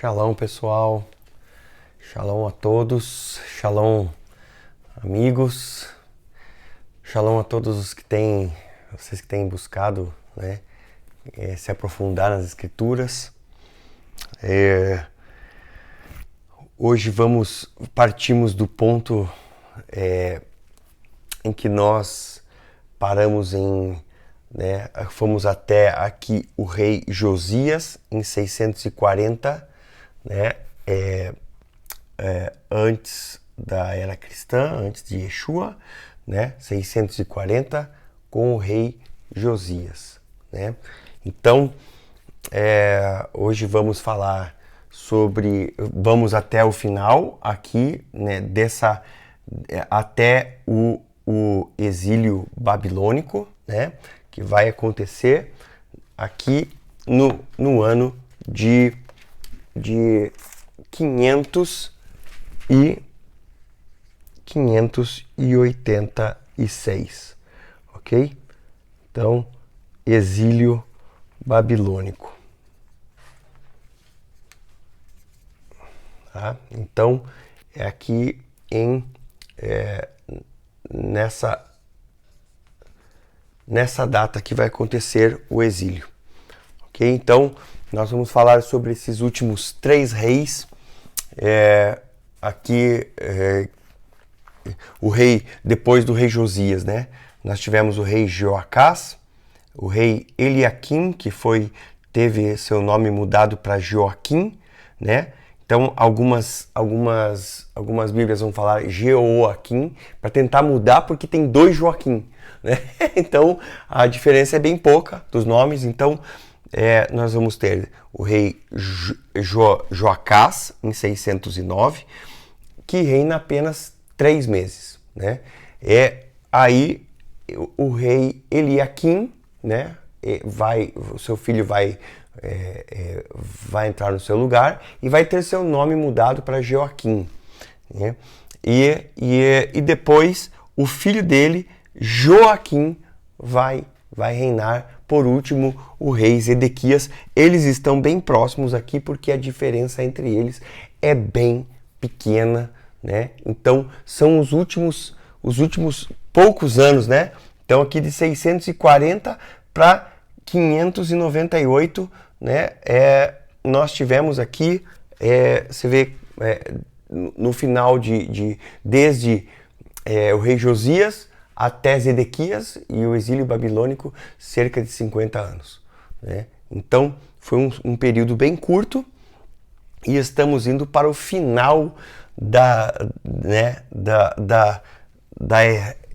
Shalom, pessoal. Shalom a todos. Shalom, amigos. Shalom a todos vocês que têm buscado, né, se aprofundar nas Escrituras. Hoje partimos do ponto em que nós paramos fomos até aqui o rei Josias em 640, né, antes da era cristã, antes de Yeshua, né, 640 com o rei Josias, né? Então, hoje vamos até o final aqui, né, até o exílio babilônico, né, que vai acontecer aqui no ano de 586, ok? Então, exílio babilônico. Tá? Então, é aqui nessa data que vai acontecer o exílio. Ok? Então, nós vamos falar sobre esses últimos 3 reis. O rei, depois do rei Josias, né? Nós tivemos o rei Joacás, o rei Eliaquim, que teve seu nome mudado para Joaquim, né? Então, algumas Bíblias vão falar Jeoaquim, para tentar mudar, porque tem 2 Joaquim, né? Então, a diferença é bem pouca dos nomes. Então, nós vamos ter o rei Joacás, em 609, que reina apenas 3 meses, né? Aí, o rei Eliaquim, né? O seu filho vai entrar no seu lugar e vai ter seu nome mudado para Joaquim, né? E depois o filho dele, Joaquim, vai reinar. Por último, o rei Zedequias. Eles estão bem próximos aqui porque a diferença entre eles é bem pequena, né? Então são os últimos poucos anos, né? Então aqui de 640 para 598, né? Nós tivemos aqui, você vê, no final desde o rei Josias até Zedequias e o exílio babilônico, cerca de 50 anos, né? Então foi um período bem curto e estamos indo para o final da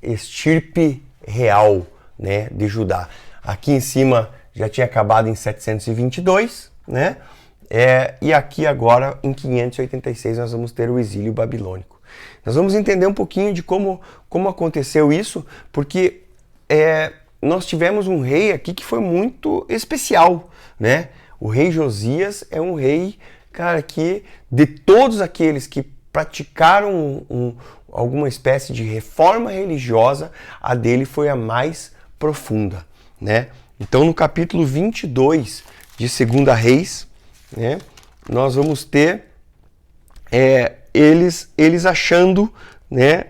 estirpe real, né, de Judá. Aqui em cima já tinha acabado em 722, né? E aqui agora em 586 nós vamos ter o exílio babilônico. Nós vamos entender um pouquinho de como aconteceu isso, porque nós tivemos um rei aqui que foi muito especial, né? O rei Josias é um rei, cara, que de todos aqueles que praticaram alguma espécie de reforma religiosa, a dele foi a mais profunda, né? Então, no capítulo 22 de 2 Reis, né, nós vamos ter eles achando, né,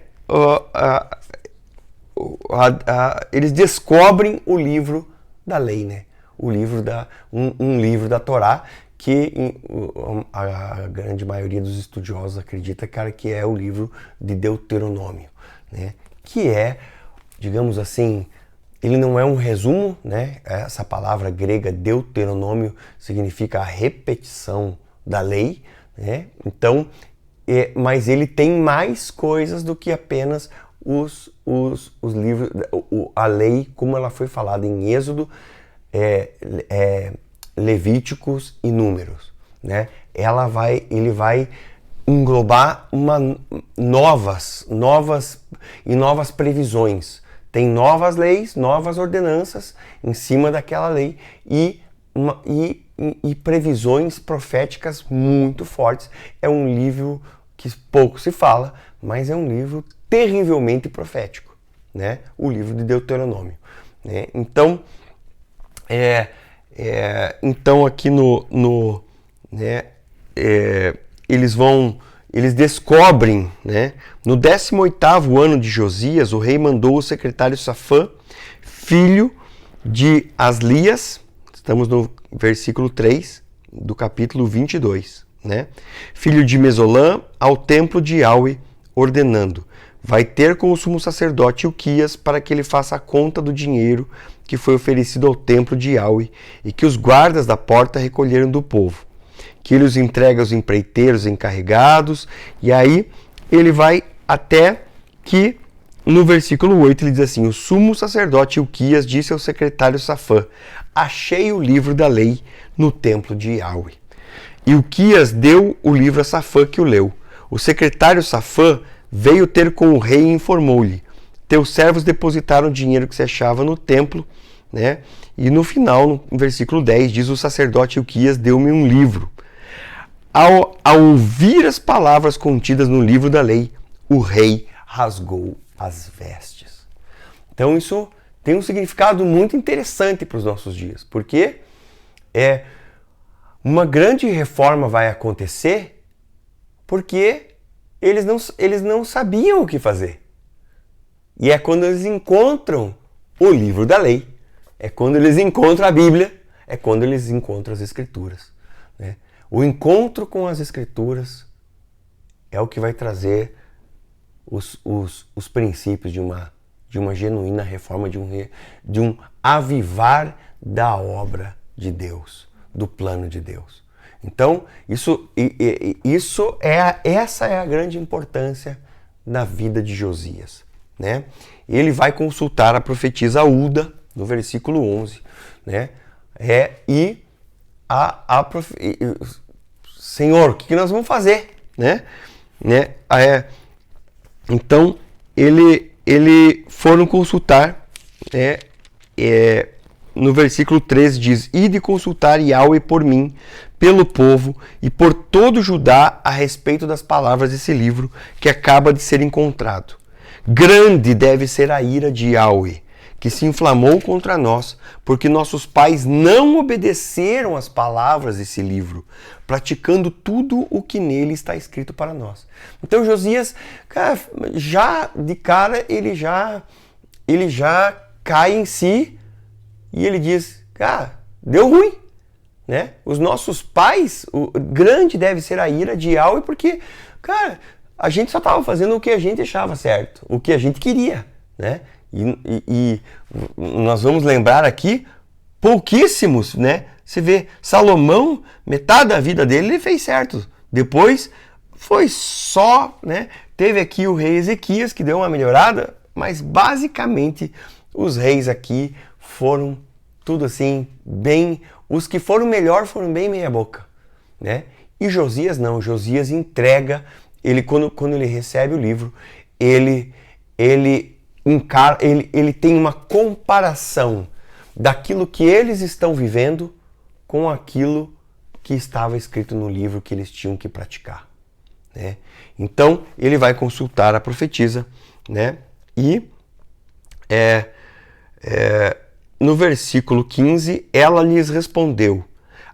eles descobrem o livro da lei, né? O livro um livro da Torá, que a grande maioria dos estudiosos acredita, cara, que é o livro de Deuteronômio, né? Que digamos assim, ele não é um resumo, né? Essa palavra grega Deuteronômio significa a repetição da lei, né? Então, mas ele tem mais coisas do que apenas os livros, a lei como ela foi falada em Êxodo, Levíticos e Números, né? Ele vai englobar novas previsões. Tem novas leis, novas ordenanças em cima daquela lei e previsões proféticas muito fortes. É um livro que pouco se fala, mas é um livro terrivelmente profético, né? O livro de Deuteronômio, né? Então, então aqui né, eles descobrem, né? No 18º ano de Josias, o rei mandou o secretário Safã, filho de Aslias, estamos no versículo 3 do capítulo 22, né? Filho de Mesolã, ao templo de Yahweh, ordenando: vai ter com o sumo sacerdote Ilquias para que ele faça a conta do dinheiro que foi oferecido ao templo de Yahweh e que os guardas da porta recolheram do povo, que ele os entrega aos empreiteiros encarregados. E aí ele vai até que no versículo 8 ele diz assim: o sumo sacerdote Ilquias disse ao secretário Safã: achei o livro da lei no templo de Yahweh. Ilquias deu o livro a Safã, que o leu. O secretário Safã veio ter com o rei e informou-lhe: teus servos depositaram o dinheiro que se achava no templo, né? E no final, no versículo 10, diz: o sacerdote Ilquias deu-me um livro. Ao ouvir as palavras contidas no livro da lei, o rei rasgou as vestes. Então isso tem um significado muito interessante para os nossos dias, porque uma grande reforma vai acontecer porque eles não sabiam o que fazer. E é quando eles encontram o livro da lei, é quando eles encontram a Bíblia, é quando eles encontram as Escrituras, né? O encontro com as Escrituras é o que vai trazer os princípios de uma genuína reforma, de um avivar da obra de Deus, do plano de Deus. Então, essa é a grande importância na vida de Josias, né? Ele vai consultar a profetisa Uda, no versículo 11, né? Senhor, o que nós vamos fazer, né? Então, ele foram consultar, né? No versículo 13 diz: ide consultar Yahweh por mim, pelo povo e por todo Judá a respeito das palavras desse livro que acaba de ser encontrado. Grande deve ser a ira de Yahweh, que se inflamou contra nós, porque nossos pais não obedeceram às palavras desse livro, praticando tudo o que nele está escrito para nós. Então Josias, cara, já de cara, ele já cai em si e ele diz: cara, deu ruim, né? Os nossos pais, grande deve ser a ira de Yahweh, porque, cara, a gente só estava fazendo o que a gente achava certo, o que a gente queria, né? E nós vamos lembrar aqui pouquíssimos, né? Você vê, Salomão, metade da vida dele ele fez certo. Depois foi só, né? Teve aqui o rei Ezequias que deu uma melhorada, mas basicamente os reis aqui foram tudo assim, bem... Os que foram melhor foram bem meia boca, né? E Josias não, Josias entrega, quando ele recebe o livro, ele tem uma comparação daquilo que eles estão vivendo com aquilo que estava escrito no livro que eles tinham que praticar, né? Então, ele vai consultar a profetisa, né? E no versículo 15, ela lhes respondeu: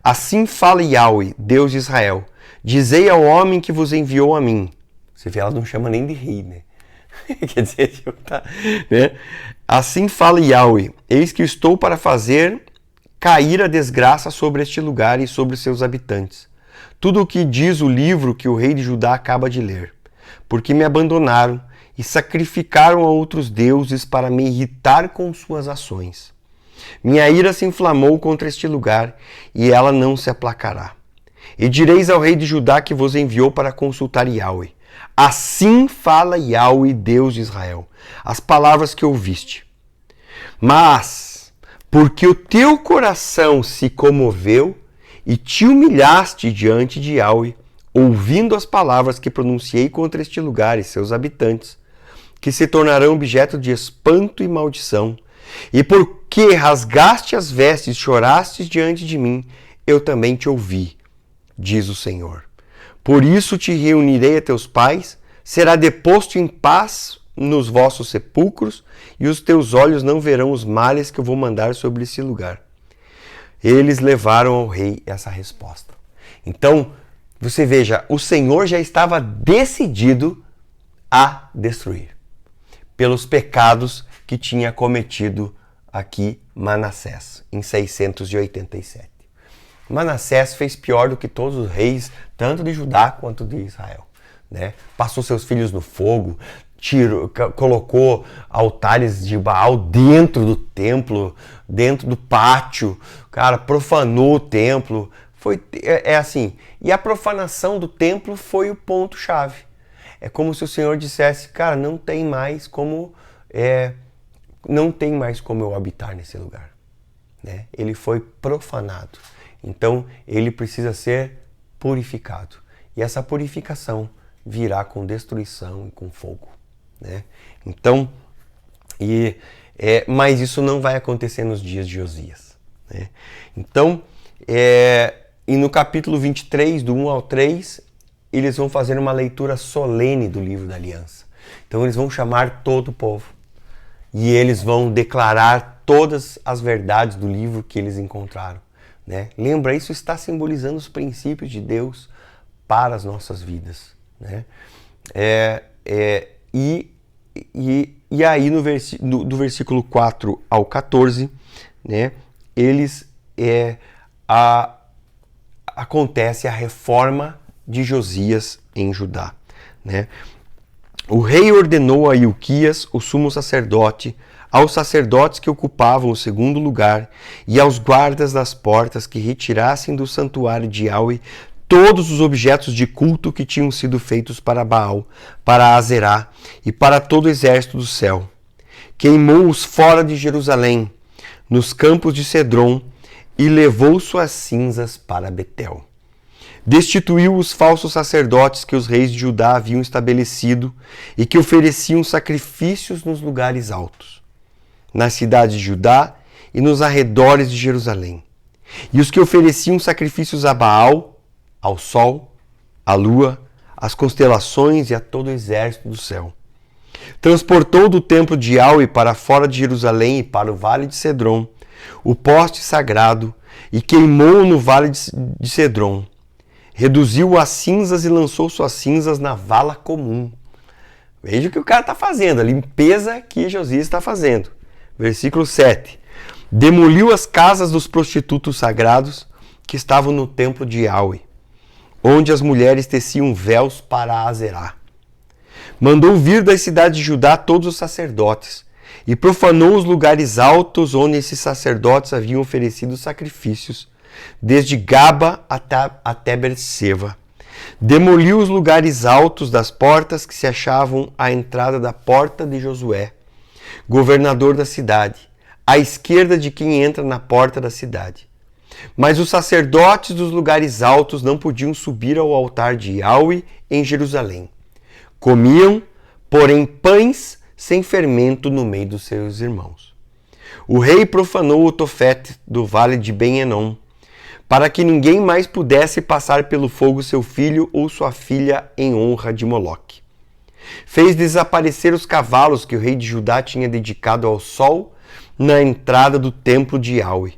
assim fala Yahweh, Deus de Israel, dizei ao homem que vos enviou a mim. Você vê, ela não chama nem de rei, né? Quer dizer, né? Assim fala Yahweh, eis que estou para fazer cair a desgraça sobre este lugar e sobre seus habitantes. Tudo o que diz o livro que o rei de Judá acaba de ler. Porque me abandonaram e sacrificaram a outros deuses para me irritar com suas ações. Minha ira se inflamou contra este lugar e ela não se aplacará. E direis ao rei de Judá que vos enviou para consultar Yahweh. Assim fala Yahweh, Deus de Israel, as palavras que ouviste. Mas, porque o teu coração se comoveu e te humilhaste diante de Yahweh, ouvindo as palavras que pronunciei contra este lugar e seus habitantes, que se tornarão objeto de espanto e maldição, e porque rasgaste as vestes e chorastes diante de mim, eu também te ouvi, diz o Senhor. Por isso te reunirei a teus pais, será deposto em paz nos vossos sepulcros, e os teus olhos não verão os males que eu vou mandar sobre esse lugar. Eles levaram ao rei essa resposta. Então, Você veja, o Senhor já estava decidido a destruir pelos pecados que tinha cometido aqui Manassés, em 687. Manassés fez pior do que todos os reis, tanto de Judá quanto de Israel, né? Passou seus filhos no fogo, colocou altares de Baal dentro do templo, dentro do pátio, cara, profanou o templo. É assim, e a profanação do templo foi o ponto-chave. É como se o Senhor dissesse, cara, não tem mais como eu habitar nesse lugar, né? Ele foi profanado. Então, ele precisa ser purificado. E essa purificação virá com destruição e com fogo, né? Então, mas isso não vai acontecer nos dias de Josias, né? Então, e no capítulo 23, do 1 ao 3, eles vão fazer uma leitura solene do livro da aliança. Então, eles vão chamar todo o povo. E eles vão declarar todas as verdades do livro que eles encontraram, né? Lembra, isso está simbolizando os princípios de Deus para as nossas vidas, né? E aí do versículo 4 ao 14, né, acontece a reforma de Josias em Judá, né? O rei ordenou a Ilquias, o sumo sacerdote, aos sacerdotes que ocupavam o segundo lugar e aos guardas das portas que retirassem do santuário de Yahweh todos os objetos de culto que tinham sido feitos para Baal, para Azerá e para todo o exército do céu. Queimou-os fora de Jerusalém, nos campos de Cedron, e levou suas cinzas para Betel. Destituiu os falsos sacerdotes que os reis de Judá haviam estabelecido e que ofereciam sacrifícios nos lugares altos, nas cidades de Judá e nos arredores de Jerusalém. E os que ofereciam sacrifícios a Baal, ao sol, à lua, às constelações e a todo o exército do céu. Transportou do templo de Yahweh para fora de Jerusalém e para o vale de Cedron o poste sagrado e queimou no vale de Cedron. Reduziu as cinzas e lançou suas cinzas na vala comum. Veja o que o cara está fazendo, a limpeza que Josias está fazendo. Versículo 7. Demoliu as casas dos prostitutos sagrados que estavam no templo de Yahweh, onde as mulheres teciam véus para Azerá. Mandou vir das cidades de Judá todos os sacerdotes e profanou os lugares altos onde esses sacerdotes haviam oferecido sacrifícios, desde Gaba até Berseba. Demoliu os lugares altos das portas que se achavam à entrada da porta de Josué, governador da cidade, à esquerda de quem entra na porta da cidade. Mas os sacerdotes dos lugares altos não podiam subir ao altar de Yahweh em Jerusalém. Comiam, porém, pães sem fermento no meio dos seus irmãos. O rei profanou o Tofete do vale de Ben-Enom, para que ninguém mais pudesse passar pelo fogo seu filho ou sua filha em honra de Moloque. Fez desaparecer os cavalos que o rei de Judá tinha dedicado ao sol na entrada do templo de Yahweh,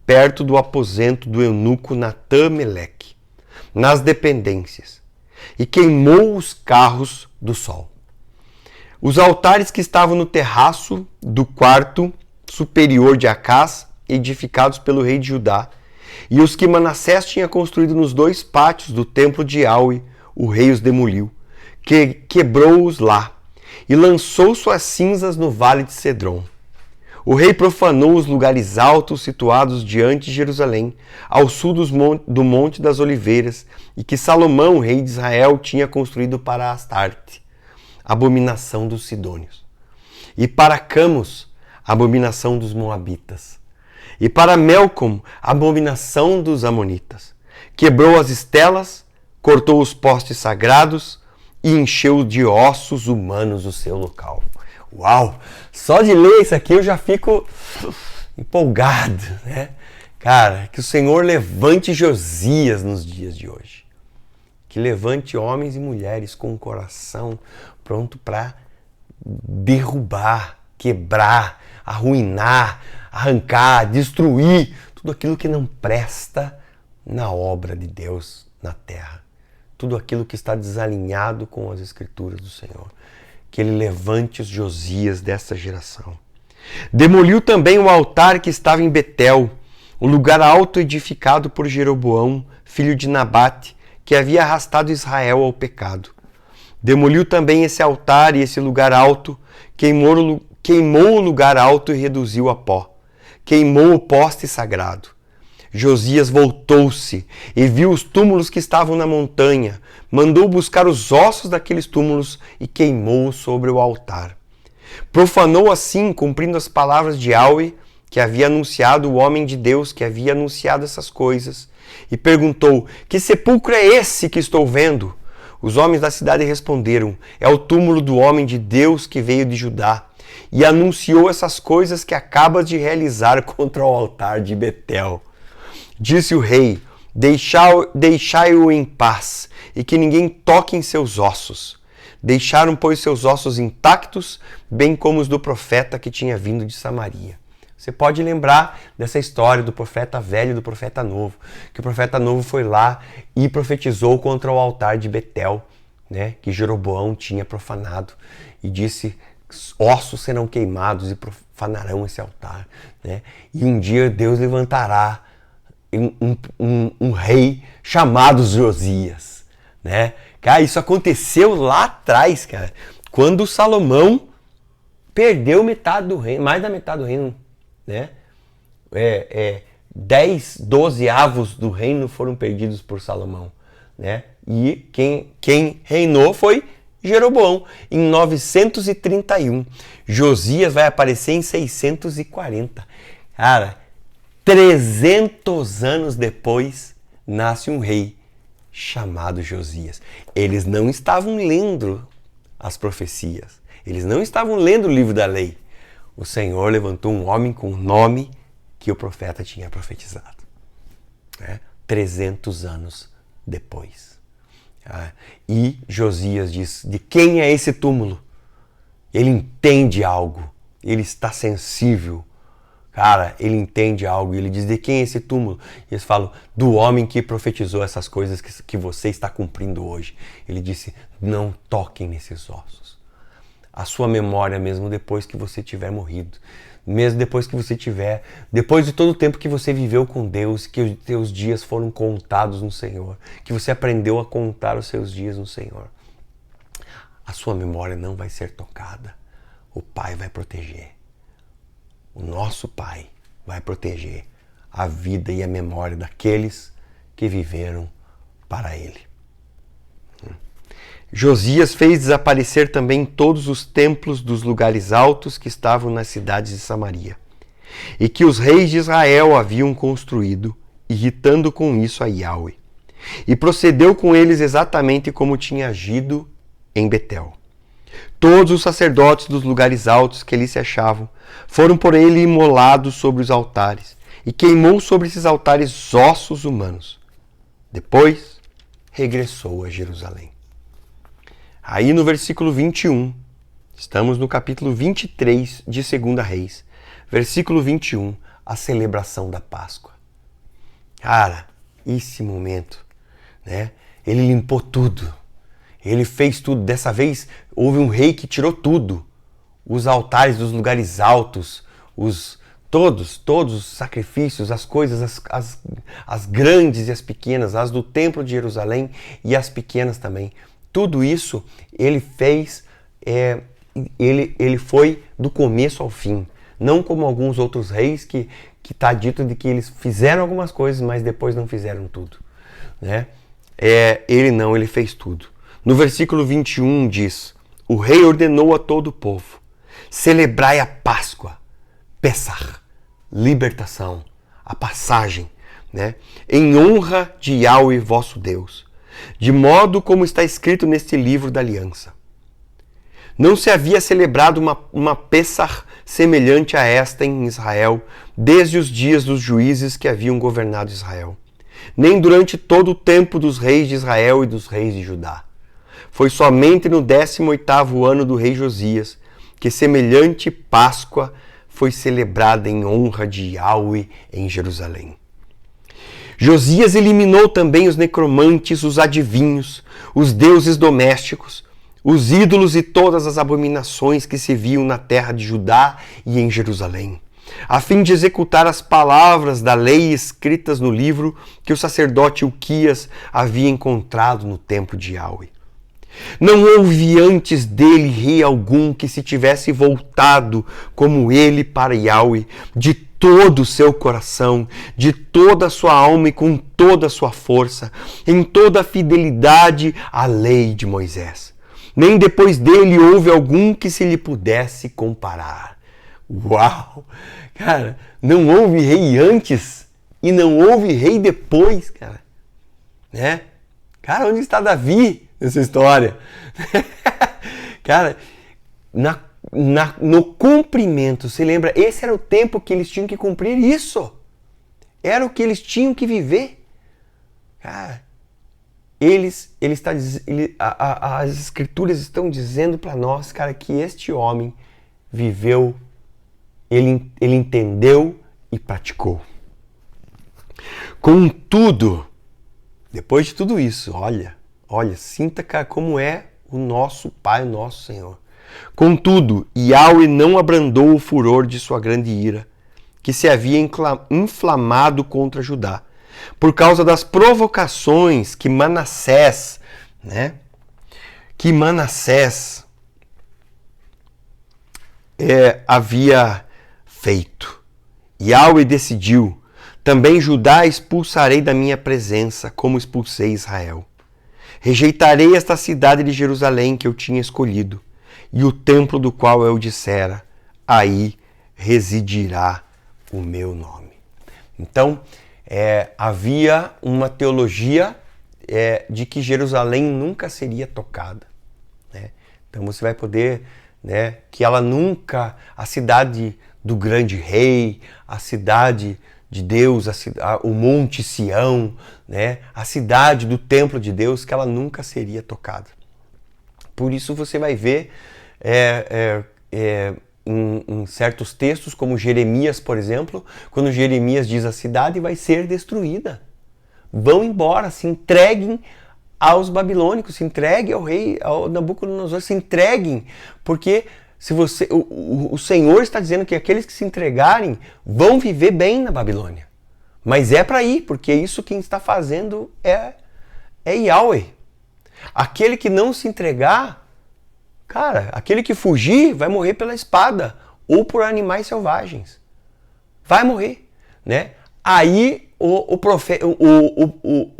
perto do aposento do eunuco Natã-Meleque, nas dependências, e queimou os carros do sol. Os altares que estavam no terraço do quarto superior de Acás, edificados pelo rei de Judá, e os que Manassés tinha construído nos dois pátios do templo de Yahweh, o rei os demoliu, quebrou-os lá, e lançou suas cinzas no vale de Cedron. O rei profanou os lugares altos situados diante de Jerusalém, ao sul do Monte das Oliveiras, e que Salomão, rei de Israel, tinha construído para Astarte, abominação dos sidônios, e para Camos, abominação dos moabitas, e para Melcom, abominação dos amonitas. Quebrou as estelas, cortou os postes sagrados e encheu de ossos humanos o seu local. Uau! Só de ler isso aqui eu já fico empolgado, né? Cara, que o Senhor levante Josias nos dias de hoje. Que levante homens e mulheres com o coração pronto para derrubar, quebrar, arruinar, arrancar, destruir tudo aquilo que não presta na obra de Deus na terra. tudo aquilo que está desalinhado com as Escrituras do Senhor. Que Ele levante os Josias dessa geração. Demoliu também o altar que estava em Betel, o lugar alto edificado por Jeroboão, filho de Nabate, que havia arrastado Israel ao pecado. Demoliu também esse altar e esse lugar alto, queimou o lugar alto e reduziu a pó. Queimou o poste sagrado. Josias voltou-se e viu os túmulos que estavam na montanha, mandou buscar os ossos daqueles túmulos e queimou-os sobre o altar. Profanou assim, cumprindo as palavras de Yahweh, que havia anunciado o homem de Deus, que havia anunciado essas coisas, e perguntou: que sepulcro é esse que estou vendo? Os homens da cidade responderam: é o túmulo do homem de Deus que veio de Judá, e anunciou essas coisas que acabas de realizar contra o altar de Betel. Disse o rei: deixai-o em paz, e que ninguém toque em seus ossos. Deixaram, pois, seus ossos intactos, bem como os do profeta que tinha vindo de Samaria. Você pode lembrar dessa história do profeta velho e do profeta novo, que o profeta novo foi lá e profetizou contra o altar de Betel, né, que Jeroboão tinha profanado, e disse: ossos serão queimados e profanarão esse altar, né? E um dia Deus levantará um rei chamado Josias, né? Cara, isso aconteceu lá atrás, cara, quando Salomão perdeu metade do reino, mais da metade do reino, né? 10, 12 avos do reino foram perdidos por Salomão, né? E quem reinou foi Jeroboão, em 931. Josias vai aparecer em 640. Cara, 300 anos depois, nasce um rei chamado Josias. Eles não estavam lendo as profecias. Eles não estavam lendo o livro da lei. O Senhor levantou um homem com o nome que o profeta tinha profetizado, né? 300 anos depois. E Josias diz: de quem é esse túmulo? Ele entende algo. Ele está sensível. Cara, ele entende algo. Ele diz: de quem é esse túmulo? E eles falam: do homem que profetizou essas coisas que você está cumprindo hoje. Ele disse: não toquem nesses ossos. A sua memória, mesmo depois que você tiver morrido, mesmo depois que você tiver, depois de todo o tempo que você viveu com Deus, que os teus dias foram contados no Senhor, que você aprendeu a contar os seus dias no Senhor, a sua memória não vai ser tocada. O Pai vai proteger. O nosso Pai vai proteger a vida e a memória daqueles que viveram para Ele. Josias fez desaparecer também todos os templos dos lugares altos que estavam nas cidades de Samaria, e que os reis de Israel haviam construído, irritando com isso a Yahweh. E procedeu com eles exatamente como tinha agido em Betel. Todos os sacerdotes dos lugares altos que ali se achavam foram por ele imolados sobre os altares, e queimou sobre esses altares ossos humanos. Depois regressou a Jerusalém. Aí no versículo 21, estamos no capítulo 23 de 2 Reis, versículo 21, a celebração da Páscoa. Cara, esse momento, né? Ele limpou tudo, ele fez tudo. Dessa vez houve um rei que tirou tudo, os altares dos lugares altos, todos os sacrifícios, as coisas, as grandes e as pequenas, as do templo de Jerusalém e as pequenas também. Tudo isso ele fez, ele foi do começo ao fim. Não como alguns outros reis que está dito de que eles fizeram algumas coisas, mas depois não fizeram tudo, né? Ele não, ele fez tudo. No versículo 21 diz: o rei ordenou a todo o povo: celebrai a Páscoa, Pessach, libertação, a passagem, né? Em honra de Yahweh vosso Deus, de modo como está escrito neste livro da aliança. Não se havia celebrado uma Pessach semelhante a esta em Israel, desde os dias dos juízes que haviam governado Israel, nem durante todo o tempo dos reis de Israel e dos reis de Judá. Foi somente no 18º ano do rei Josias que semelhante Páscoa foi celebrada em honra de Yahweh em Jerusalém. Josias eliminou também os necromantes, os adivinhos, os deuses domésticos, os ídolos e todas as abominações que se viam na terra de Judá e em Jerusalém, a fim de executar as palavras da lei escritas no livro que o sacerdote Ilquias havia encontrado no templo de Yahweh. Não houve antes dele rei algum que se tivesse voltado como ele para Yahweh, de todo o seu coração, de toda a sua alma e com toda a sua força, em toda a fidelidade à lei de Moisés. Nem depois dele houve algum que se lhe pudesse comparar. Uau! Cara, não houve rei antes e não houve rei depois, cara. Né? Cara, onde está Davi nessa história? Cara, no cumprimento, se lembra? Esse era o tempo que eles tinham que cumprir isso. Era o que eles tinham que viver. Cara, as escrituras estão dizendo para nós, cara, que este homem viveu, ele entendeu e praticou. Contudo, depois de tudo isso, olha, sinta, cara, como é o nosso Pai, o nosso Senhor. Contudo, Yahweh não abrandou o furor de sua grande ira, que se havia inflamado contra Judá, por causa das provocações que Manassés havia feito. Yahweh decidiu: também Judá expulsarei da minha presença, como expulsei Israel. Rejeitarei esta cidade de Jerusalém que eu tinha escolhido, e o templo do qual eu dissera: aí residirá o meu nome. Então, havia uma teologia de que Jerusalém nunca seria tocada. Né? Então você vai poder, né, que ela nunca, a cidade do grande rei, a cidade de Deus, o Monte Sião, né, a cidade do templo de Deus, que ela nunca seria tocada. Por isso você vai ver em certos textos, como Jeremias, por exemplo, quando Jeremias diz: a cidade vai ser destruída. Vão embora, se entreguem aos babilônicos, se entreguem ao rei, ao Nabucodonosor, se entreguem, porque o Senhor está dizendo que aqueles que se entregarem vão viver bem na Babilônia. Mas é para ir, porque isso quem está fazendo é Yahweh. Aquele que não se entregar, cara, aquele que fugir vai morrer pela espada ou por animais selvagens. Vai morrer, né? Aí o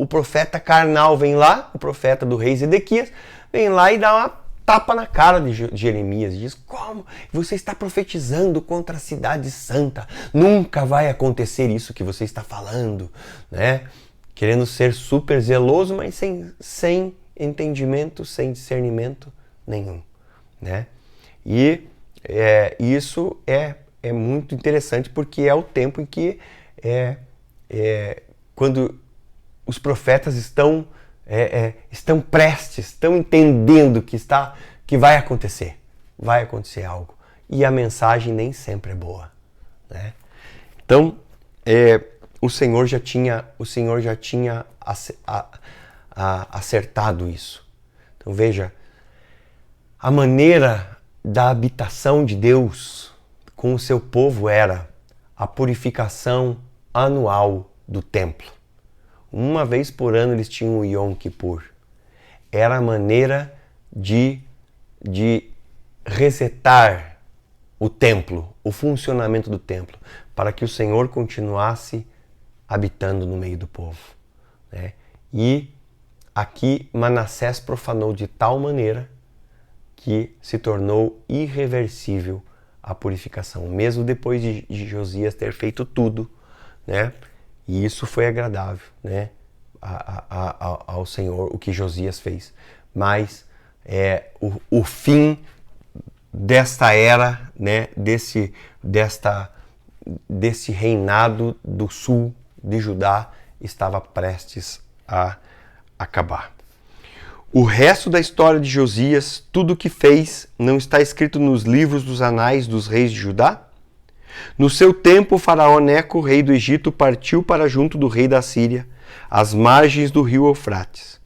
profeta carnal vem lá, o profeta do rei Zedequias, vem lá e dá uma tapa na cara de Jeremias. Diz: como? Você está profetizando contra a cidade santa. Nunca vai acontecer isso que você está falando, né? Querendo ser super zeloso, mas sem entendimento, sem discernimento nenhum. Né? E isso é muito interessante, porque é o tempo em que quando os profetas estão prestes, estão entendendo que vai acontecer algo, e a mensagem nem sempre é boa, né? Então o Senhor já tinha acertado isso. Então veja, a maneira da habitação de Deus com o seu povo era a purificação anual do templo. Uma vez por ano eles tinham o Yom Kippur. Era a maneira de resetar o templo, o funcionamento do templo, para que o Senhor continuasse habitando no meio do povo. Né? E aqui Manassés profanou de tal maneira que se tornou irreversível a purificação, mesmo depois de Josias ter feito tudo, né? E isso foi agradável, né, ao Senhor, o que Josias fez. Mas o fim desta era, né, desse reinado do sul de Judá estava prestes a acabar. O resto da história de Josias, tudo o que fez, não está escrito nos livros dos anais dos reis de Judá? No seu tempo, o faraó Neco, rei do Egito, partiu para junto do rei da Síria, às margens do rio Eufrates.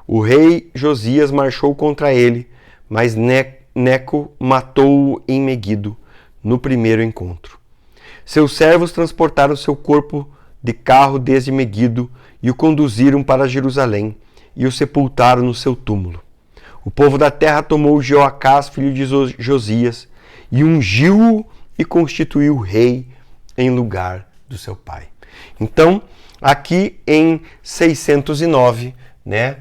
O rei Josias marchou contra ele, mas Neco matou-o em Meguido, no primeiro encontro. Seus servos transportaram seu corpo de carro desde Meguido e o conduziram para Jerusalém e o sepultaram no seu túmulo. O povo da terra tomou Jeoacás, filho de Josias, e ungiu-o e constituiu rei em lugar do seu pai. Então, aqui em 609, né,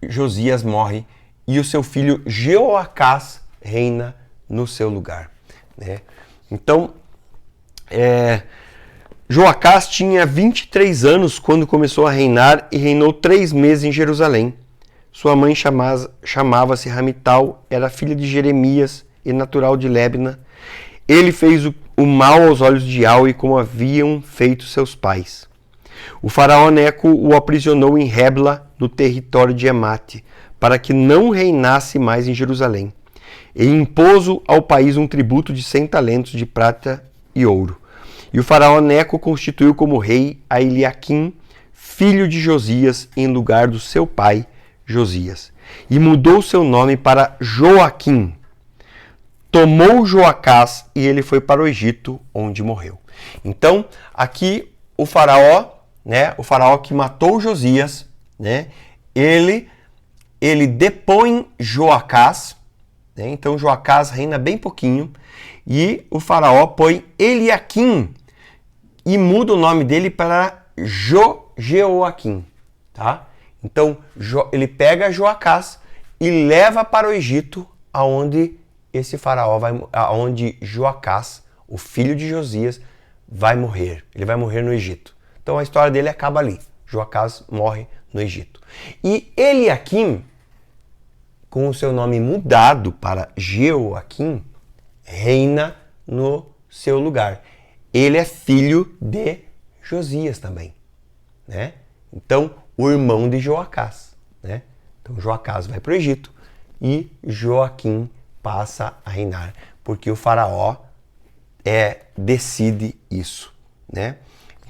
Josias morre e o seu filho Jeoacás reina no seu lugar, né? Então, Joacás tinha 23 anos quando começou a reinar e reinou 3 meses em Jerusalém. Sua mãe chamava-se Ramital, era filha de Jeremias e natural de Libna. Ele fez o mal aos olhos de Yahweh, como haviam feito seus pais. O faraó Neco o aprisionou em Rebla, no território de Emate, para que não reinasse mais em Jerusalém. E impôs ao país um tributo de 100 talentos de prata e ouro. E o faraó Neco constituiu como rei a Eliaquim, filho de Josias, em lugar do seu pai, Josias. E mudou seu nome para Joaquim. Tomou Joacás e ele foi para o Egito, onde morreu. Então, aqui o faraó, né, o faraó que matou Josias, né, ele depõe Joacás, né, então Joacás reina bem pouquinho, e o faraó põe Eliaquim e muda o nome dele para Jeoaquim, tá? Então, ele pega Joacás e leva para o Egito, aonde esse faraó aonde Joacás, o filho de Josias, vai morrer. Ele vai morrer no Egito. Então a história dele acaba ali. Joacás morre no Egito. E Eliaquim, com o seu nome mudado para Jeoaquim, reina no seu lugar. Ele é filho de Josias também, né? Então, o irmão de Joacás, né? Então, Joacás vai para o Egito e Joaquim passa a reinar, porque o faraó decide isso, né?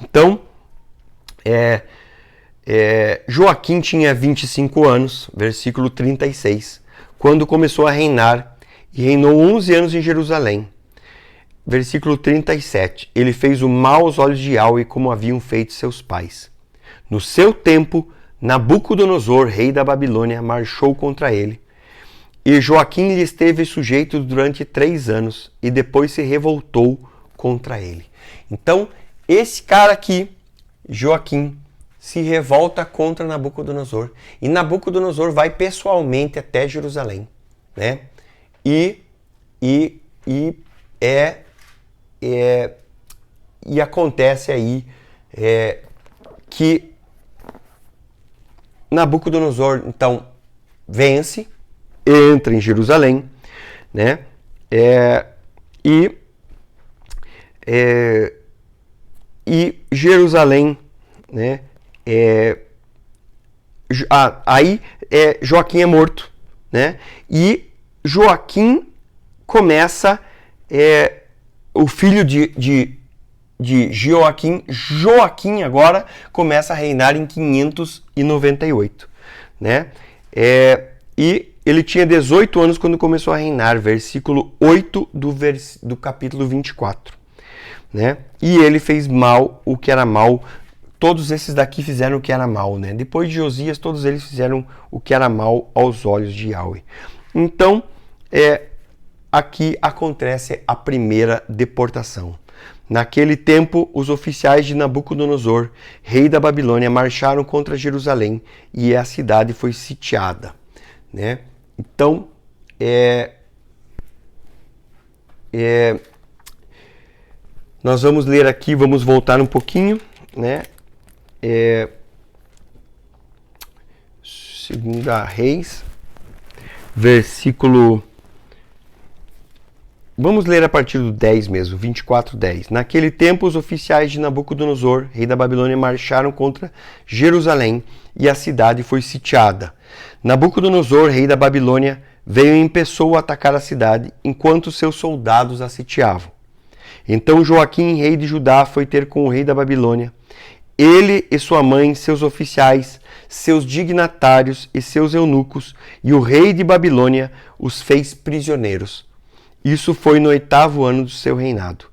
Então, Joaquim tinha 25 anos, versículo 36, quando começou a reinar e reinou 11 anos em Jerusalém. Versículo 37, ele fez o mal aos olhos de Yahweh, como haviam feito seus pais. No seu tempo, Nabucodonosor, rei da Babilônia, marchou contra ele. E Joaquim lhe esteve sujeito durante 3 anos e depois se revoltou contra ele. Então, esse cara aqui, Joaquim, se revolta contra Nabucodonosor. E Nabucodonosor vai pessoalmente até Jerusalém, né? E acontece aí que Nabucodonosor, então, vence, entra em Jerusalém, né? E Jerusalém, né? Aí Joaquim é morto, né? E Joaquim começa, o filho de Joaquim agora começa a reinar em 598, né? E ele tinha 18 anos quando começou a reinar, versículo 8 do capítulo 24, né? E ele fez mal o que era mal. Todos esses daqui fizeram o que era mal, né? Depois de Josias, todos eles fizeram o que era mal aos olhos de Yahweh. Então, aqui acontece a primeira deportação. Naquele tempo, os oficiais de Nabucodonosor, rei da Babilônia, marcharam contra Jerusalém e a cidade foi sitiada, né? Então, nós vamos ler aqui, vamos voltar um pouquinho, né? Segunda Reis, versículo... Vamos ler a partir do 10 mesmo, 24:10. Naquele tempo, os oficiais de Nabucodonosor, rei da Babilônia, marcharam contra Jerusalém e a cidade foi sitiada. Nabucodonosor, rei da Babilônia, veio em pessoa atacar a cidade, enquanto seus soldados a sitiavam. Então Joaquim, rei de Judá, foi ter com o rei da Babilônia. Ele e sua mãe, seus oficiais, seus dignatários e seus eunucos, e o rei de Babilônia os fez prisioneiros. Isso foi no 8º ano do seu reinado.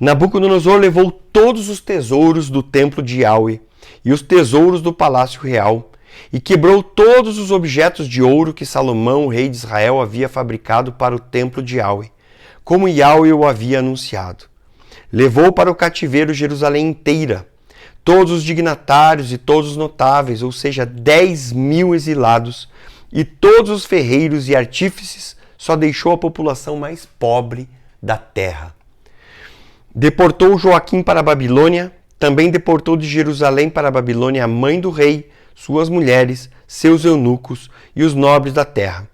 Nabucodonosor levou todos os tesouros do templo de Yahweh e os tesouros do palácio real, e quebrou todos os objetos de ouro que Salomão, rei de Israel, havia fabricado para o templo de Yahweh, como Yahweh o havia anunciado. Levou para o cativeiro Jerusalém inteira, todos os dignatários e todos os notáveis, ou seja, 10.000 exilados, e todos os ferreiros e artífices, só deixou a população mais pobre da terra. Deportou Joaquim para a Babilônia, também deportou de Jerusalém para a Babilônia a mãe do rei, suas mulheres, seus eunucos e os nobres da terra.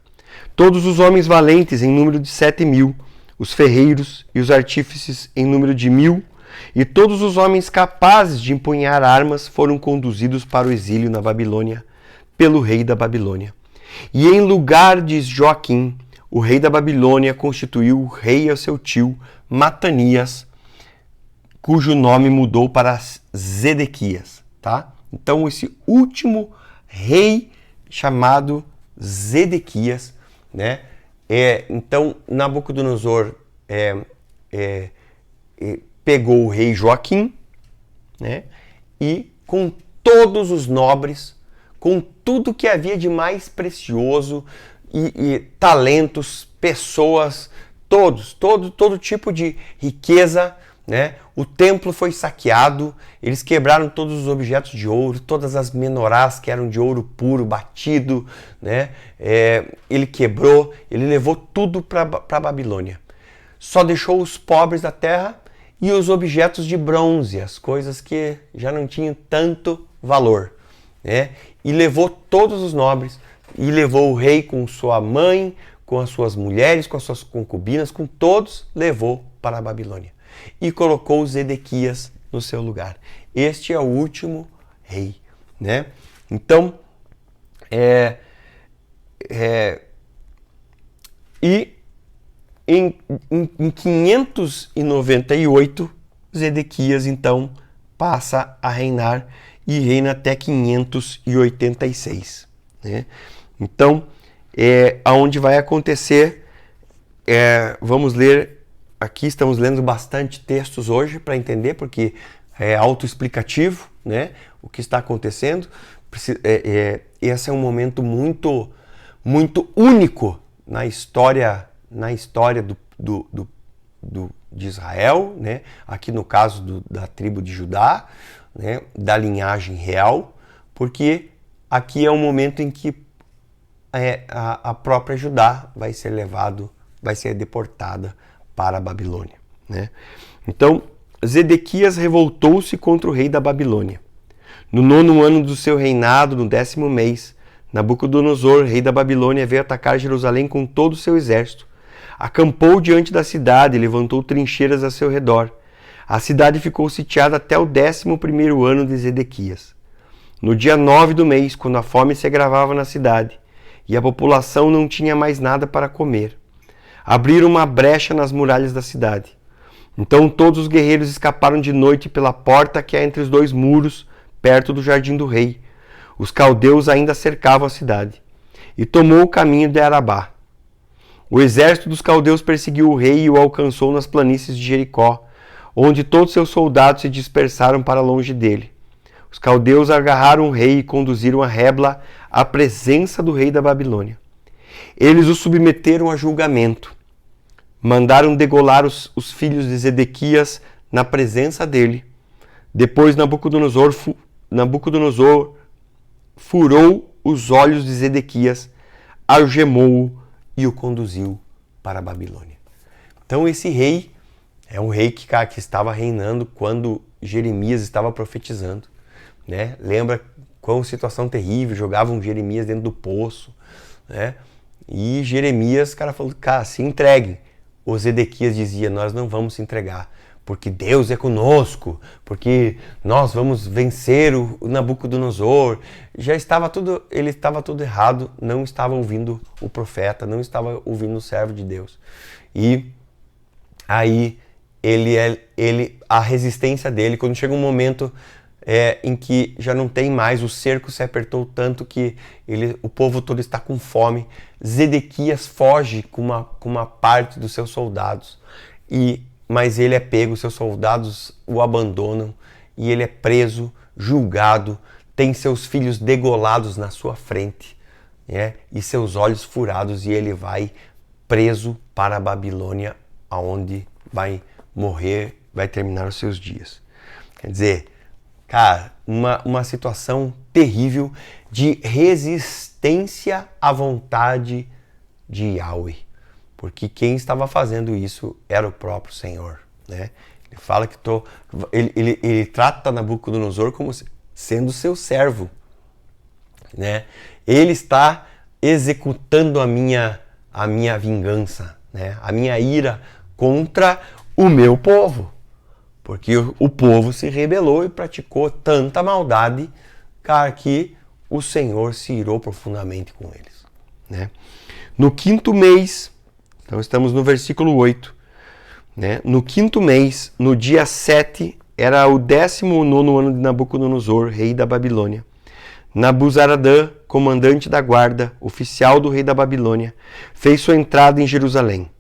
Todos os homens valentes em número de 7.000, os ferreiros e os artífices em número de 1.000, e todos os homens capazes de empunhar armas foram conduzidos para o exílio na Babilônia, pelo rei da Babilônia. E em lugar de Joaquim, o rei da Babilônia constituiu o rei a seu tio, Matanias, cujo nome mudou para Zedequias, tá? Então, esse último rei chamado Zedequias, né? Então, Nabucodonosor pegou o rei Joaquim, né? E com todos os nobres, com tudo que havia de mais precioso e talentos, pessoas, todo tipo de riqueza, né? O templo foi saqueado, eles quebraram todos os objetos de ouro, todas as menorás que eram de ouro puro, batido, né? Ele quebrou, ele levou tudo para a Babilônia. Só deixou os pobres da terra e os objetos de bronze, as coisas que já não tinham tanto valor, né? E levou todos os nobres, e levou o rei com sua mãe, com as suas mulheres, com as suas concubinas, com todos, levou para a Babilônia. E colocou Zedequias no seu lugar. Este é o último rei, né? Então, e em 598, Zedequias, então, passa a reinar e reina até 586, né? Então, aonde vai acontecer, vamos ler. Aqui estamos lendo bastante textos hoje para entender, porque é autoexplicativo, né? O que está acontecendo. Esse é um momento muito, muito único na história de Israel, né? Aqui no caso da tribo de Judá, né? Da linhagem real, porque aqui é um momento em que a própria Judá vai ser deportada para a Babilônia, né? Então, Zedequias revoltou-se contra o rei da Babilônia. No 9º ano do seu reinado, no 10º mês, Nabucodonosor, rei da Babilônia, veio atacar Jerusalém com todo o seu exército. Acampou diante da cidade e levantou trincheiras a seu redor. A cidade ficou sitiada até o 11º ano de Zedequias. No dia 9 do mês, quando a fome se agravava na cidade e a população não tinha mais nada para comer, abriram uma brecha nas muralhas da cidade. Então todos os guerreiros escaparam de noite pela porta que há entre os dois muros, perto do jardim do rei. Os caldeus ainda cercavam a cidade. E tomou o caminho de Arabá. O exército dos caldeus perseguiu o rei e o alcançou nas planícies de Jericó, onde todos seus soldados se dispersaram para longe dele. Os caldeus agarraram o rei e conduziram a Rebla à presença do rei da Babilônia. Eles o submeteram a julgamento. Mandaram degolar os filhos de Zedequias na presença dele. Depois Nabucodonosor furou os olhos de Zedequias, algemou-o e o conduziu para a Babilônia. Então esse rei é um rei que estava reinando quando Jeremias estava profetizando, né? Lembra qual situação terrível, jogavam Jeremias dentro do poço, né? E Jeremias, falou, se entreguem. O Zedequias dizia, nós não vamos se entregar, porque Deus é conosco, porque nós vamos vencer o Nabucodonosor. Ele estava tudo errado, não estava ouvindo o profeta, não estava ouvindo o servo de Deus. E aí a resistência dele, quando chega um momento em que já não tem mais, o cerco se apertou tanto que o povo todo está com fome, Zedequias foge com uma parte dos seus soldados, mas ele é pego, seus soldados o abandonam e ele é preso, julgado, tem seus filhos degolados na sua frente, e seus olhos furados, e ele vai preso para a Babilônia, aonde vai morrer, vai terminar os seus dias. Quer dizer, cara, uma situação terrível de resistência à vontade de Yahweh. Porque quem estava fazendo isso era o próprio Senhor, né? Ele fala que ele trata Nabucodonosor como sendo seu servo, né? Ele está executando a minha vingança, né? A minha ira contra o meu povo. Porque o povo se rebelou e praticou tanta maldade, cara, que o Senhor se irou profundamente com eles, né? No 5º mês, então estamos no versículo 8, né? No 5º mês, no dia 7, era o 19º ano de Nabucodonosor, rei da Babilônia. Nabuzaradã, comandante da guarda, oficial do rei da Babilônia, fez sua entrada em Jerusalém.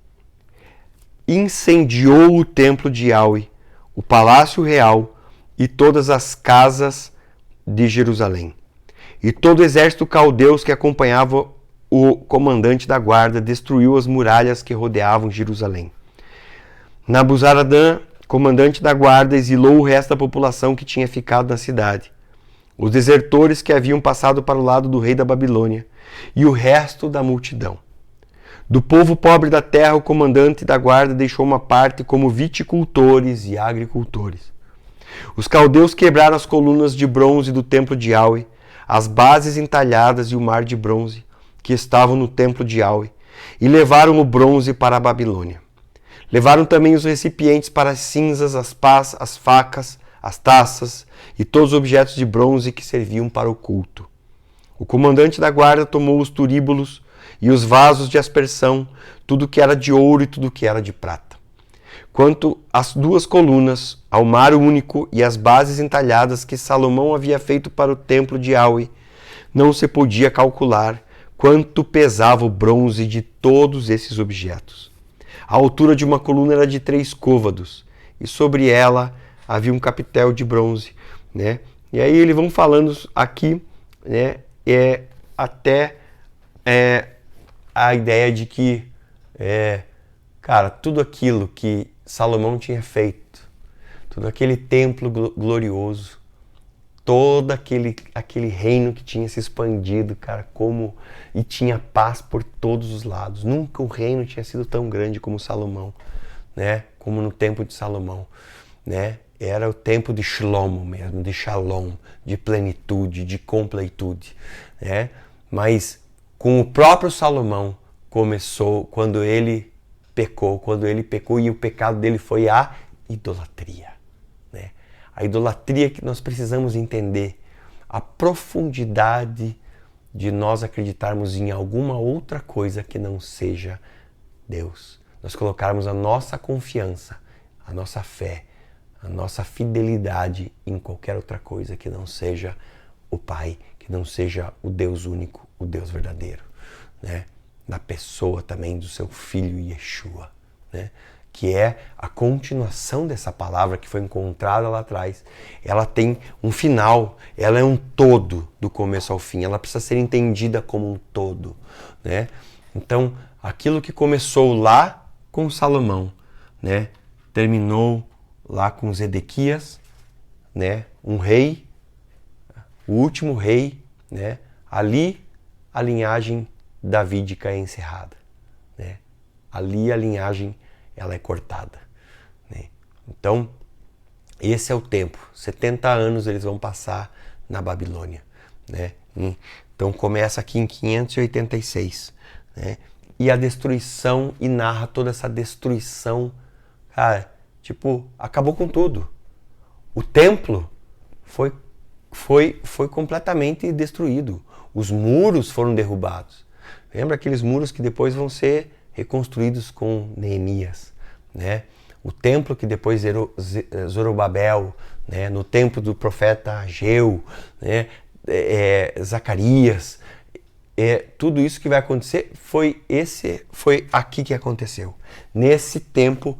Incendiou o templo de Yahweh, o palácio real e todas as casas de Jerusalém. E todo o exército caldeus que acompanhava o comandante da guarda destruiu as muralhas que rodeavam Jerusalém. Nabuzaradã, comandante da guarda, exilou o resto da população que tinha ficado na cidade, os desertores que haviam passado para o lado do rei da Babilônia e o resto da multidão. Do povo pobre da terra, o comandante da guarda deixou uma parte como viticultores e agricultores. Os caldeus quebraram as colunas de bronze do templo de Yahweh, as bases entalhadas e o mar de bronze que estavam no templo de Yahweh, e levaram o bronze para a Babilônia. Levaram também os recipientes para as cinzas, as pás, as facas, as taças e todos os objetos de bronze que serviam para o culto. O comandante da guarda tomou os turíbulos e os vasos de aspersão, tudo que era de ouro e tudo que era de prata. Quanto às 2 colunas, ao mar único e às bases entalhadas que Salomão havia feito para o templo de Yahweh, não se podia calcular quanto pesava o bronze de todos esses objetos. A altura de uma coluna era de 3 côvados, e sobre ela havia um capitel de bronze, né? E aí eles vão falando aqui, né? Até a ideia de que, cara, tudo aquilo que Salomão tinha feito, todo aquele templo glorioso, todo aquele reino que tinha se expandido, cara, e tinha paz por todos os lados. Nunca o reino tinha sido tão grande como Salomão, né? Como no tempo de Salomão, né? Era o tempo de Shlomo mesmo, de Shalom, de plenitude, de completude, né? Mas com o próprio Salomão começou quando ele pecou e o pecado dele foi a idolatria, né? A idolatria que nós precisamos entender, a profundidade de nós acreditarmos em alguma outra coisa que não seja Deus. Nós colocarmos a nossa confiança, a nossa fé, a nossa fidelidade em qualquer outra coisa que não seja o Pai, que não seja o Deus único, o Deus verdadeiro, né? Na pessoa também do seu Filho Yeshua, né? Que é a continuação dessa palavra que foi encontrada lá atrás. Ela tem um final, ela é um todo do começo ao fim, ela precisa ser entendida como um todo, né? Então, aquilo que começou lá com Salomão, né? Terminou lá com Zedequias, né? Um rei, o último rei, né? Ali a linhagem davídica é encerrada, né? Ali a linhagem ela é cortada, né? Então, esse é o tempo. 70 anos eles vão passar na Babilônia, né? Então começa aqui em 586, né? E a destruição, e narra toda essa destruição, cara, tipo, acabou com tudo. O templo foi completamente destruído. Os muros foram derrubados. Lembra aqueles muros que depois vão ser reconstruídos com Neemias, né? o templo que depois Zorobabel, né, no tempo do profeta Ageu, né, Zacarias, tudo isso que vai acontecer foi aqui que aconteceu. Nesse tempo,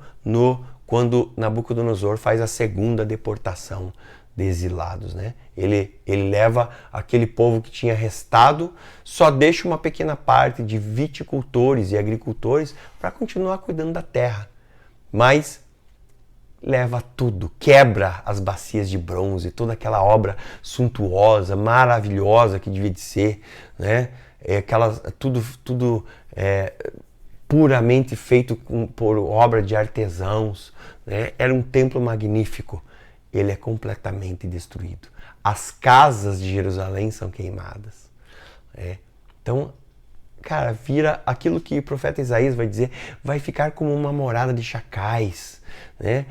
quando Nabucodonosor faz a segunda deportação de exilados, né? Ele leva aquele povo que tinha restado, só deixa uma pequena parte de viticultores e agricultores para continuar cuidando da terra. Mas leva tudo, quebra as bacias de bronze, toda aquela obra suntuosa, maravilhosa que devia de ser, né? Tudo puramente feito por obra de artesãos, né? Era um templo magnífico. Ele é completamente destruído. As casas de Jerusalém são queimadas. Então, cara, vira aquilo que o profeta Isaías vai dizer, vai ficar como uma morada de chacais, né?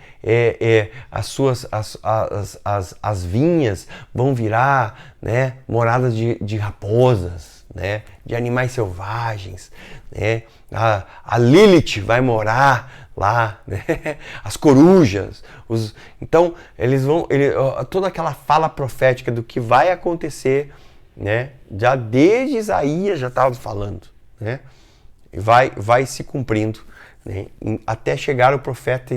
As vinhas vão virar, né, moradas de raposas, né, de animais selvagens, né? A Lilith vai morar lá, né? As corujas, então toda aquela fala profética do que vai acontecer, né? Já desde Isaías já estava falando, né? Vai se cumprindo, né? Até chegar o profeta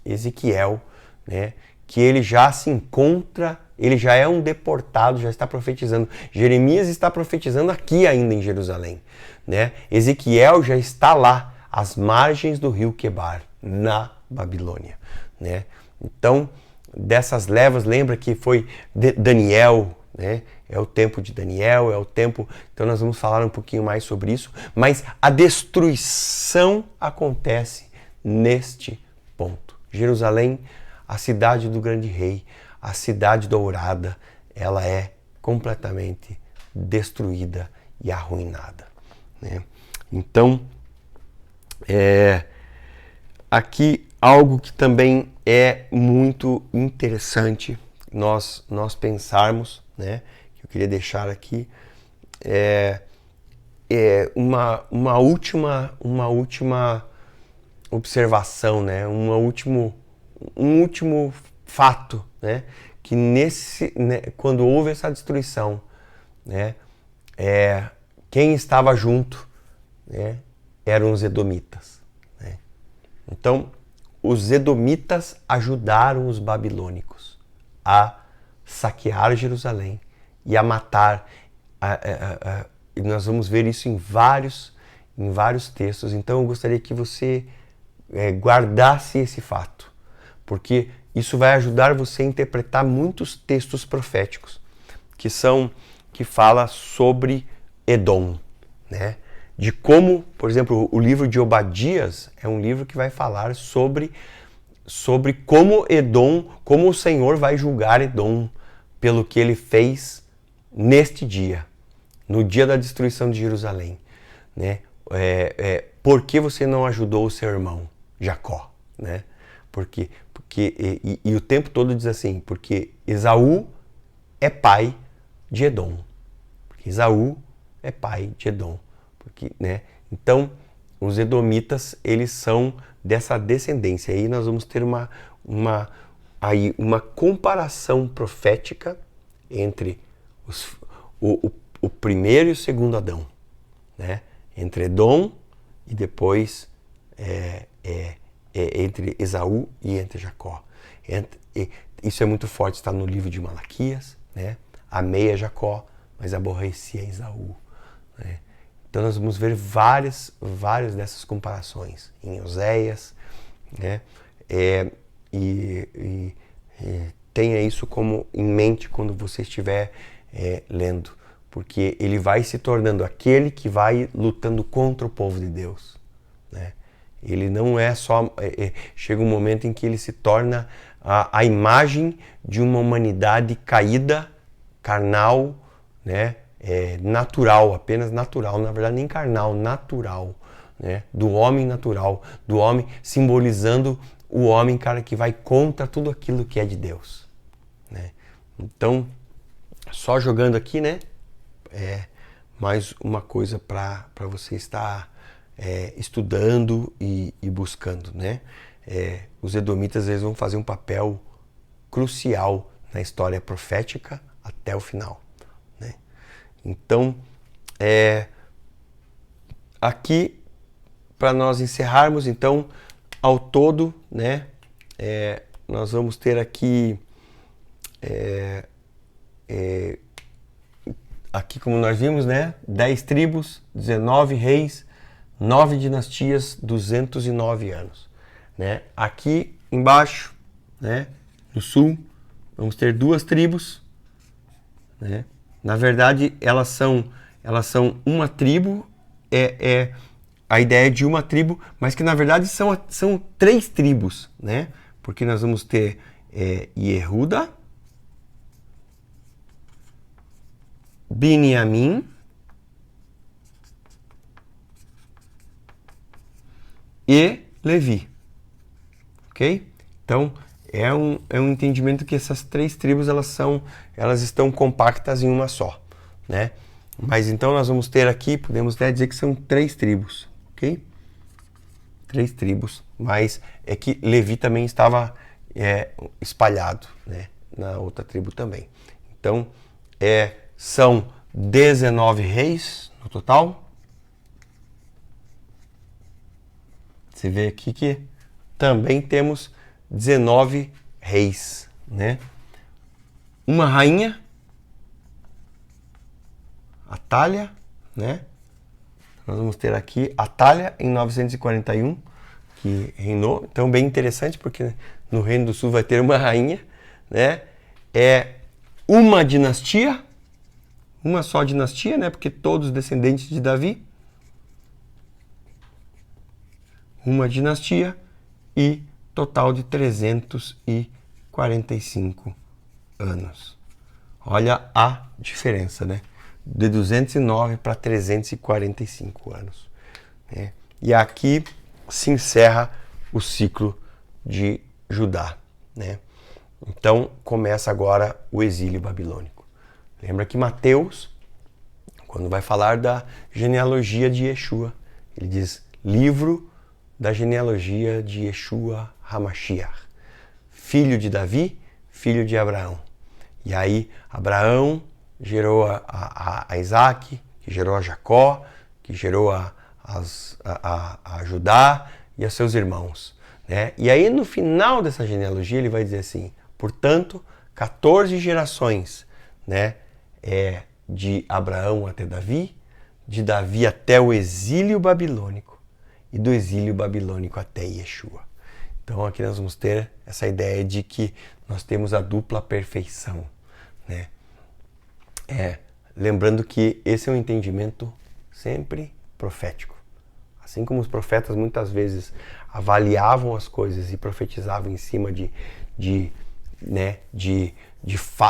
Ezequiel, né? Que ele já se encontra, ele já é um deportado, já está profetizando. Jeremias está profetizando aqui ainda em Jerusalém, né? Ezequiel já está lá, às margens do rio Quebar, na Babilônia, né? Então, dessas levas, lembra que foi Daniel, né? É o tempo de Daniel, é o tempo... Então nós vamos falar um pouquinho mais sobre isso, mas a destruição acontece neste ponto. Jerusalém, a cidade do grande rei, a cidade dourada, ela é completamente destruída e arruinada, né? Então, aqui algo que também é muito interessante nós pensarmos, né, que eu queria deixar aqui, uma última observação, né, um último fato, né, que quando houve essa destruição, né, quem estava junto, né, eram os edomitas, né? Então, os edomitas ajudaram os babilônicos a saquear Jerusalém e a matar. E nós vamos ver isso em vários textos. Então, eu gostaria que você guardasse esse fato, porque isso vai ajudar você a interpretar muitos textos proféticos que fala sobre Edom, né? De como, por exemplo, o livro de Obadias é um livro que vai falar sobre como Edom, como o Senhor vai julgar Edom pelo que ele fez neste dia, no dia da destruição de Jerusalém, né? Por que você não ajudou o seu irmão Jacó, né? Porque o tempo todo diz assim, porque Esaú é pai de Edom, porque Esaú é pai de Edom. Né? Então, os edomitas, eles são dessa descendência. Aí nós vamos ter uma comparação profética entre o primeiro e o segundo Adão, né? Entre Edom e depois entre Esaú e entre Jacó. Isso é muito forte, está no livro de Malaquias, né? Amei a Jacó, mas aborreci a Esaú, né? Então nós vamos ver várias dessas comparações em Oséias, né? Tenha isso em mente quando você estiver lendo, porque ele vai se tornando aquele que vai lutando contra o povo de Deus, né? Ele não é só... chega um momento em que ele se torna a imagem de uma humanidade caída, carnal, né? Natural, apenas natural, na verdade nem carnal, natural, né? Do homem natural, do homem simbolizando o homem, cara, que vai contra tudo aquilo que é de Deus, né? Então, só jogando aqui, né? Mais uma coisa para você estar estudando e buscando, né? Os edomitas eles vão fazer um papel crucial na história profética até o final, né? Então, aqui, para nós encerrarmos, então, ao todo, né, nós vamos ter aqui, aqui como nós vimos, né, 10 tribos, 19 reis, 9 dinastias, 209 anos. Né? Aqui embaixo, né, no sul, vamos ter 2 tribos. Né? Na verdade, elas são uma tribo, a ideia de uma tribo, mas que na verdade são 3 tribos, né? Porque nós vamos ter Yehuda, Biniamim e Levi. Ok? Então, é um entendimento que essas 3 tribos elas estão compactas em uma só, né? Mas então nós vamos ter aqui, podemos até dizer que são 3 tribos, ok? 3 tribos, mas é que Levi também estava espalhado, né, na outra tribo também. Então, são 19 reis no total. Você vê aqui que também temos 19 reis, né? Uma rainha, Atália, né? Nós vamos ter aqui Atália em 941, que reinou. Então, bem interessante, porque no Reino do Sul vai ter uma rainha, né? Uma dinastia, uma só dinastia, né? Porque todos descendentes de Davi. Uma dinastia e total de 345 anos. Olha a diferença, né? De 209 para 345 anos. Né? E aqui se encerra o ciclo de Judá. Né? Então começa agora o exílio babilônico. Lembra que Mateus, quando vai falar da genealogia de Yeshua, ele diz livro da genealogia de Yeshua HaMashiach, filho de Davi, filho de Abraão. E aí Abraão gerou a Isaac, que gerou a Jacó, que gerou a Judá e a seus irmãos. Né? E aí no final dessa genealogia ele vai dizer assim, portanto, 14 gerações, né, de Abraão até Davi, de Davi até o exílio babilônico, e do exílio babilônico até Yeshua. Então aqui nós vamos ter essa ideia de que nós temos a dupla perfeição. Né? Lembrando que esse é um entendimento sempre profético. Assim como os profetas muitas vezes avaliavam as coisas e profetizavam em cima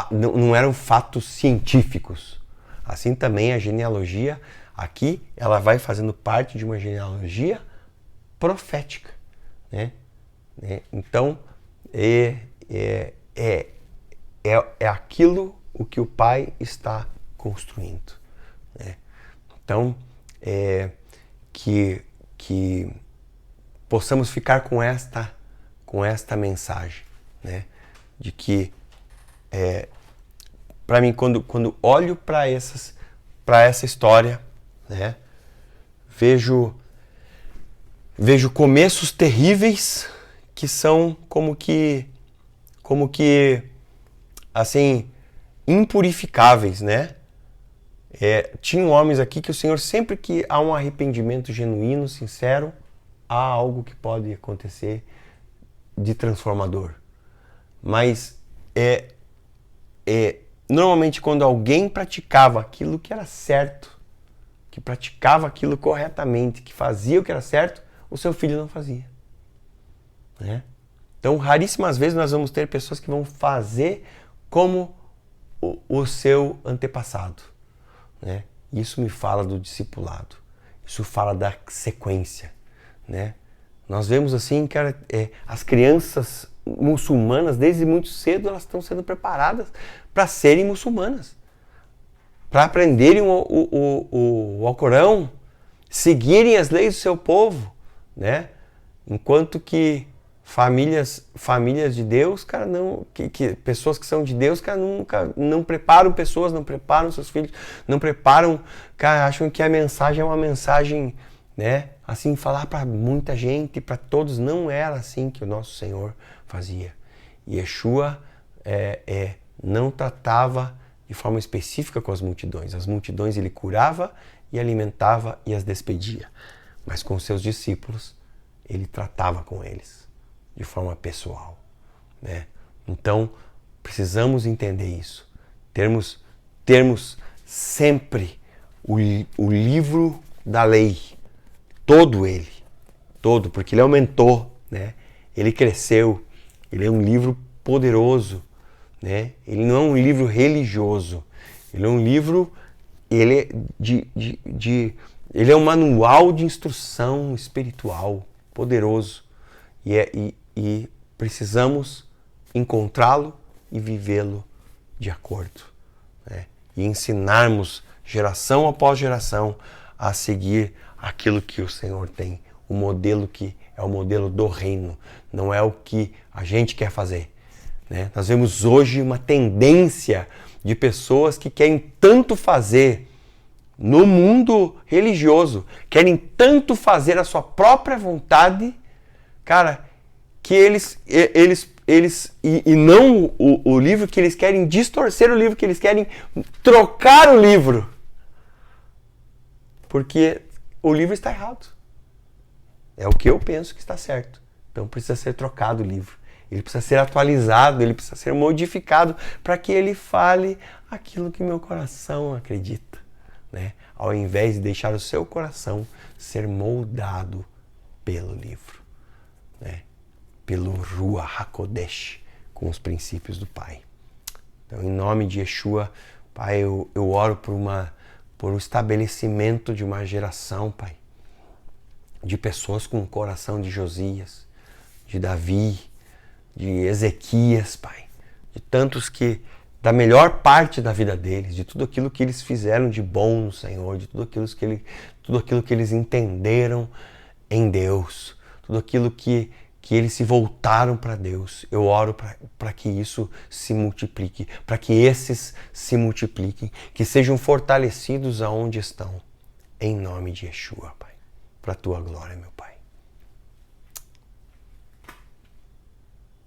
não eram fatos científicos. Assim também a genealogia aqui, ela vai fazendo parte de uma genealogia profética, né? Então, é aquilo o que o Pai está construindo. Né? Então, que possamos ficar com esta mensagem, né? De que, para mim, quando olho para essa história, né? Vejo começos terríveis que são como que assim, impurificáveis, né? Tinham homens aqui que o Senhor, sempre que há um arrependimento genuíno, sincero, há algo que pode acontecer de transformador. Mas normalmente quando alguém praticava aquilo que era certo, que praticava aquilo corretamente, que fazia o que era certo, o seu filho não fazia. Né? Então, raríssimas vezes nós vamos ter pessoas que vão fazer como o seu antepassado. Né? Isso me fala do discipulado. Isso fala da sequência. Né? Nós vemos assim que as crianças muçulmanas, desde muito cedo, elas estão sendo preparadas para serem muçulmanas. Para aprenderem o Alcorão, seguirem as leis do seu povo, né? Enquanto que famílias de Deus, cara, não, pessoas que são de Deus, cara, nunca não preparam pessoas, não preparam seus filhos, não preparam, cara, acham que a mensagem é uma mensagem, né? Assim, falar para muita gente, para todos, não era assim que o nosso Senhor fazia. Yeshua não tratava de forma específica com as multidões. As multidões ele curava e alimentava e as despedia. Mas com seus discípulos, ele tratava com eles de forma pessoal, né? Então, precisamos entender isso. Termos sempre o livro da lei, todo, porque ele aumentou, né? Ele cresceu, ele é um livro poderoso, né? Ele não é um livro religioso, ele é um livro, ele é um manual de instrução espiritual poderoso e precisamos encontrá-lo e vivê-lo de acordo, né? E ensinarmos geração após geração a seguir aquilo que o Senhor tem, o modelo que é o modelo do reino, não é o que a gente quer fazer, né? Nós vemos hoje uma tendência de pessoas que querem tanto fazer no mundo religioso, querem tanto fazer a sua própria vontade, cara, que eles não o livro, que eles querem distorcer o livro, que eles querem trocar o livro, porque o livro está errado. É o que eu penso que está certo. Então precisa ser trocado o livro. Ele precisa ser atualizado, ele precisa ser modificado para que ele fale aquilo que meu coração acredita, né? Ao invés de deixar o seu coração ser moldado pelo livro, né? Pelo Ruach HaKodesh, com os princípios do Pai. Então, em nome de Yeshua, Pai, eu oro por um estabelecimento de uma geração, Pai, de pessoas com o coração de Josias, de Davi, de Ezequias, Pai, de tantos que, da melhor parte da vida deles, de tudo aquilo que eles fizeram de bom no Senhor, de tudo aquilo que eles entenderam em Deus, tudo aquilo que eles se voltaram para Deus. Eu oro para que isso se multiplique, para que esses se multipliquem, que sejam fortalecidos aonde estão, em nome de Yeshua, Pai, para a Tua glória, meu Pai.